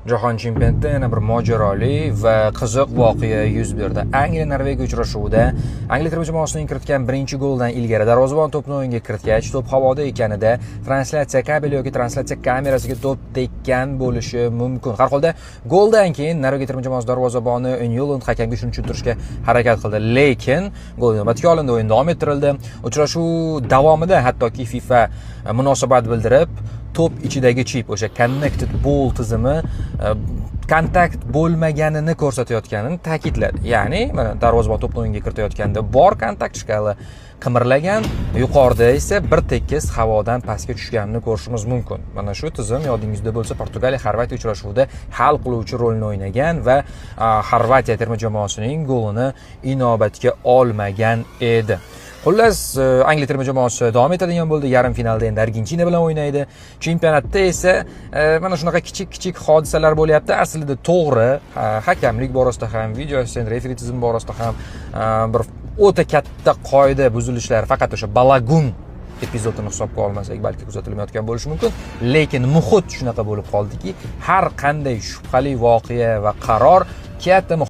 Jahon chempionatida yana bir mojaroli va qiziq voqea yuz berdi. Angliya Norvegiya uchrashuvida Angliya terma jamoasining kiritgan birinchi goldan ilgari darvozabon to'pni o'yinga kiritgach, to'p havoda ekanida translyatsiya kabeli yoki translyatsiya kamerasiga to'p tekkan bo'lishi mumkin. Har holda goldan keyin Norvegiya terma jamoasi darvozaboni Önjolund hakamga shuni tushuntirishga harakat qildi, lekin gol inobatga olindi, o'yin davom ettirildi. Uchrashuv davomida hattoki FIFA munosabat bildirib, to'p ichidagi chip, o'sha connected ball tizimi kontakt bo'lmaganini ko'rsatayotganini ta'kidladi. Ya'ni, mana darvozabon to'pni o'yinga kiritayotganda bor kontakt shkali qimirlagan, yuqorida esa bir tekis havodan pastga tushganini ko'rishimiz mumkin. Mana shu tizim yodingizda bo'lsa, Portugaliya Xorvatiya uchrashuvida hal qiluvchi rolni o'ynagan va Xorvatiya terma jamoasining golini inobatga olmagan edi. Xullas, Angliya terma jamoasi davom etadigan bo'ldi. Yarim finalda endi Argentina bilan o'ynaydi. Chempionatda esa mana shunaqa kichik hodisalar bo'lyapti. Aslida to'g'ri, hakamlik borasida ham, video assistent referi tizimi borasida ham bir o'ta katta qoida buzilishlar, faqat o'sha Balagun epizodini hisobga olmasak balki kuzatilmayotgan bo'lishi mumkin, lekin muhit shunaqa bo'lib qoldiki, har qanday shubhali voqea va qaror katta